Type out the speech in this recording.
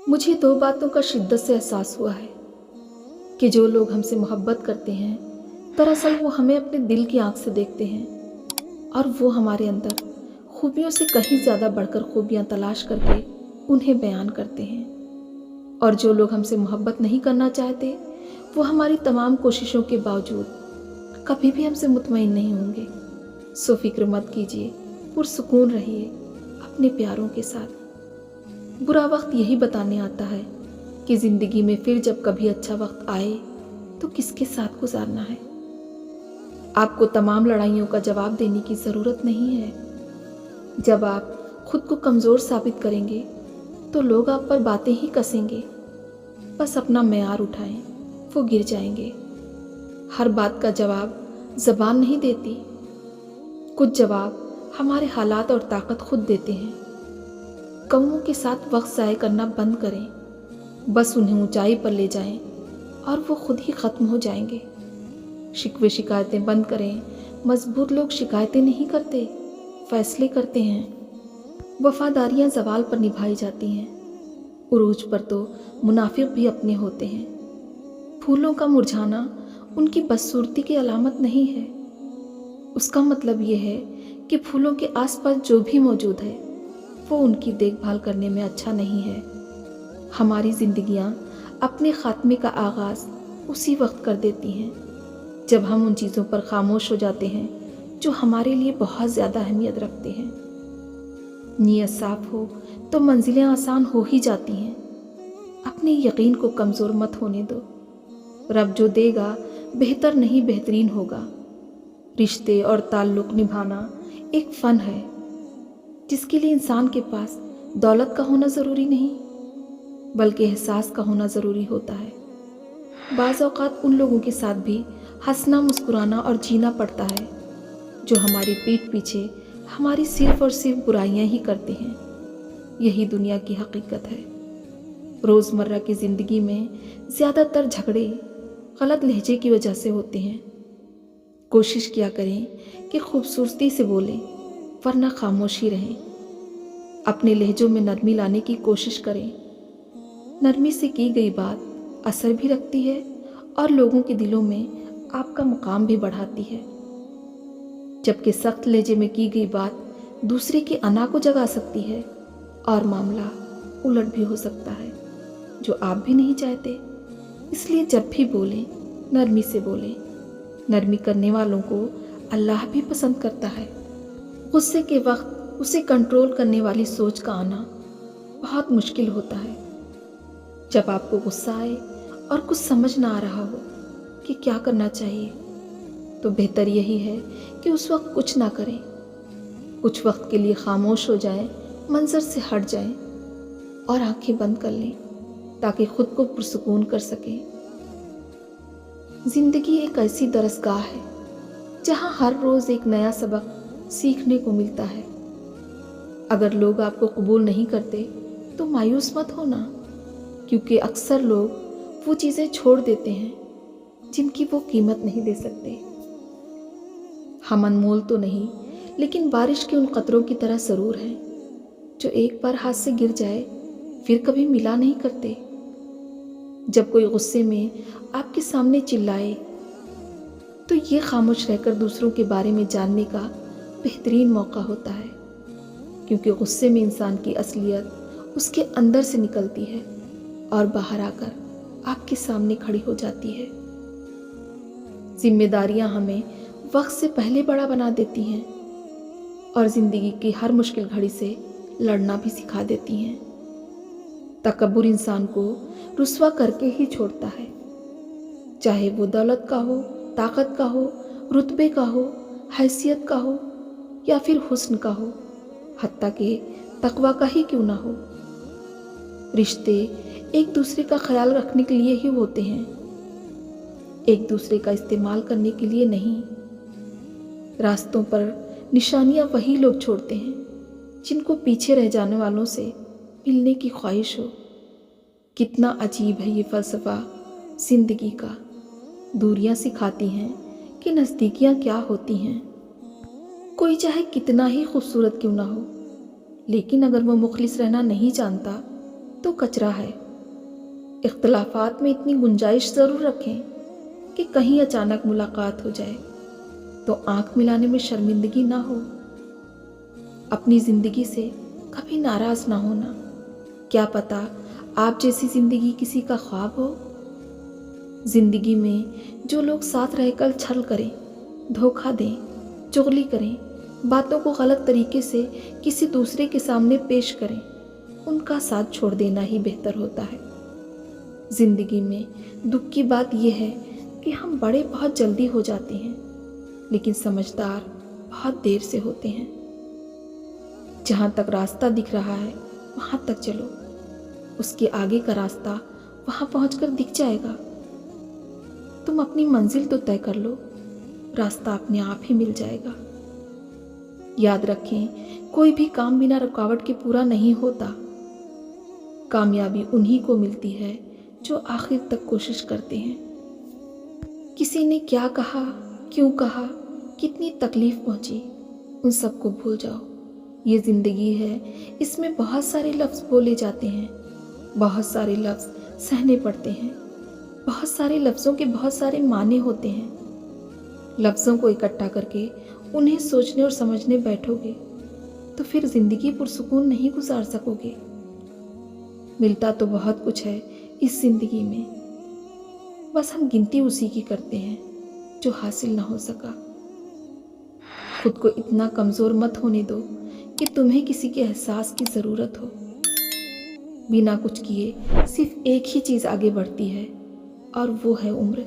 मुझे दो बातों का शिद्दत से एहसास हुआ है कि जो लोग हमसे मोहब्बत करते हैं दरअसल वो हमें अपने दिल की आंख से देखते हैं और वो हमारे अंदर खूबियों से कहीं ज़्यादा बढ़कर खूबियाँ तलाश करके उन्हें बयान करते हैं। और जो लोग हमसे मोहब्बत नहीं करना चाहते वो हमारी तमाम कोशिशों के बावजूद कभी भी हमसे मुतमईन नहीं होंगे। सो फिक्र मत कीजिए, पुरसुकून रहिए अपने प्यारों के साथ। बुरा वक्त यही बताने आता है कि ज़िंदगी में फिर जब कभी अच्छा वक्त आए तो किसके साथ गुजारना है। आपको तमाम लड़ाइयों का जवाब देने की ज़रूरत नहीं है। जब आप खुद को कमज़ोर साबित करेंगे तो लोग आप पर बातें ही कसेंगे। बस अपना मैयार उठाएं, वो गिर जाएंगे। हर बात का जवाब ज़बान नहीं देती, कुछ जवाब हमारे हालात और ताकत खुद देते हैं। कौमों के साथ वक्त ज़ाय करना बंद करें, बस उन्हें ऊंचाई पर ले जाएं और वो खुद ही ख़त्म हो जाएंगे। शिकवे शिकायतें बंद करें, मजबूत लोग शिकायतें नहीं करते, फैसले करते हैं। वफादारियां ज़वाल पर निभाई जाती हैं, उरूज पर तो मुनाफिक भी अपने होते हैं। फूलों का मुरझाना उनकी बदसूरती की अलामत नहीं है। उसका मतलब ये है कि फूलों के आसपास जो भी मौजूद है वो उनकी देखभाल करने में अच्छा नहीं है। हमारी ज़िंदगियां अपने ख़ात्मे का आगाज़ उसी वक्त कर देती हैं जब हम उन चीज़ों पर खामोश हो जाते हैं जो हमारे लिए बहुत ज़्यादा अहमियत रखते हैं। नीयत साफ हो तो मंजिलें आसान हो ही जाती हैं। अपने यकीन को कमज़ोर मत होने दो। रब जो देगा बेहतर नहीं बेहतरीन होगा। रिश्ते और ताल्लुक़ निभाना एक फ़न है जिसके लिए इंसान के पास दौलत का होना ज़रूरी नहीं बल्कि एहसास का होना ज़रूरी होता है। बाज़ औक़ात उन लोगों के साथ भी हंसना, मुस्कुराना और जीना पड़ता है जो हमारी पीठ पीछे हमारी सिर्फ और सिर्फ बुराइयां ही करते हैं। यही दुनिया की हकीकत है। रोज़मर्रा की ज़िंदगी में ज़्यादातर झगड़े गलत लहजे की वजह से होते हैं। कोशिश किया करें कि खूबसूरती से बोलें, वरना खामोशी रहें। अपने लहजों में नरमी लाने की कोशिश करें। नरमी से की गई बात असर भी रखती है और लोगों के दिलों में आपका मुकाम भी बढ़ाती है, जबकि सख्त लहजे में की गई बात दूसरे के अना को जगा सकती है और मामला उलट भी हो सकता है, जो आप भी नहीं चाहते। इसलिए जब भी बोलें नरमी से बोलें। नरमी करने वालों को अल्लाह भी पसंद करता है। गुस्से के वक्त उसे कंट्रोल करने वाली सोच का आना बहुत मुश्किल होता है। जब आपको गुस्सा आए और कुछ समझ ना आ रहा हो कि क्या करना चाहिए, तो बेहतर यही है कि उस वक्त कुछ ना करें। कुछ वक्त के लिए खामोश हो जाएं, मंजर से हट जाएं और आंखें बंद कर लें ताकि खुद को पुरसुकून कर सकें। ज़िंदगी एक ऐसी दरसगाह है जहां हर रोज़ एक नया सबक सीखने को मिलता है। अगर लोग आपको कबूल नहीं करते तो मायूस मत होना, क्योंकि अक्सर लोग वो चीज़ें छोड़ देते हैं जिनकी वो कीमत नहीं दे सकते। हम अनमोल तो नहीं, लेकिन बारिश के उन कतरों की तरह ज़रूर हैं जो एक बार हाथ से गिर जाए फिर कभी मिला नहीं करते। जब कोई गुस्से में आपके सामने चिल्लाए तो ये खामोश रहकर दूसरों के बारे में जानने का बेहतरीन मौका होता है, क्योंकि गुस्से में इंसान की असलियत उसके अंदर से निकलती है और बाहर आकर आपके सामने खड़ी हो जाती है। जिम्मेदारियां हमें वक्त से पहले बड़ा बना देती हैं और ज़िंदगी की हर मुश्किल घड़ी से लड़ना भी सिखा देती हैं। तकब्बुर इंसान को रुस्वा करके ही छोड़ता है, चाहे वो दौलत का हो, ताकत का हो, रुतबे का हो, हैसियत का हो या फिर हुस्न का हो, हत्ता कि तकवा का ही क्यों ना हो। रिश्ते एक दूसरे का ख्याल रखने के लिए ही होते हैं, एक दूसरे का इस्तेमाल करने के लिए नहीं। रास्तों पर निशानियां वही लोग छोड़ते हैं जिनको पीछे रह जाने वालों से मिलने की ख्वाहिश हो। कितना अजीब है ये फ़लसफ़ा ज़िंदगी का। दूरियां सिखाती हैं कि नज़दीकियां क्या होती हैं। कोई चाहे कितना ही खूबसूरत क्यों ना हो, लेकिन अगर वो मुखलिस रहना नहीं जानता तो कचरा है। इख्तलाफात में इतनी गुंजाइश ज़रूर रखें कि कहीं अचानक मुलाकात हो जाए तो आंख मिलाने में शर्मिंदगी ना हो। अपनी ज़िंदगी से कभी नाराज़ ना होना। क्या पता आप जैसी ज़िंदगी किसी का ख्वाब हो। ज़िंदगी में जो लोग साथ रहकर छल करें, धोखा दें, चुगली करें, बातों को गलत तरीके से किसी दूसरे के सामने पेश करें, उनका साथ छोड़ देना ही बेहतर होता है। ज़िंदगी में दुख की बात यह है कि हम बड़े बहुत जल्दी हो जाते हैं, लेकिन समझदार बहुत देर से होते हैं। जहाँ तक रास्ता दिख रहा है वहाँ तक चलो, उसके आगे का रास्ता वहाँ पहुँचकर दिख जाएगा। तुम अपनी मंजिल तो तय कर लो, रास्ता अपने आप ही मिल जाएगा। याद रखें, कोई भी काम बिना रुकावट के पूरा नहीं होता। कामयाबी उन्हीं को मिलती है जो आखिर तक कोशिश करते हैं। किसी ने क्या कहा, क्यों कहा, कितनी तकलीफ पहुंची, उन सबको भूल जाओ। ये ज़िंदगी है, इसमें बहुत सारे लफ्ज़ बोले जाते हैं, बहुत सारे लफ्ज़ सहने पड़ते हैं, बहुत सारे लफ्ज़ों के बहुत सारे माने होते हैं। लफ्ज़ों को इकट्ठा करके उन्हें सोचने और समझने बैठोगे तो फिर ज़िंदगी पुरसुकून नहीं गुजार सकोगे। मिलता तो बहुत कुछ है इस ज़िंदगी में, बस हम गिनती उसी की करते हैं जो हासिल ना हो सका। खुद को इतना कमज़ोर मत होने दो कि तुम्हें किसी के एहसास की ज़रूरत हो। बिना कुछ किए सिर्फ एक ही चीज़ आगे बढ़ती है और वो है उम्र।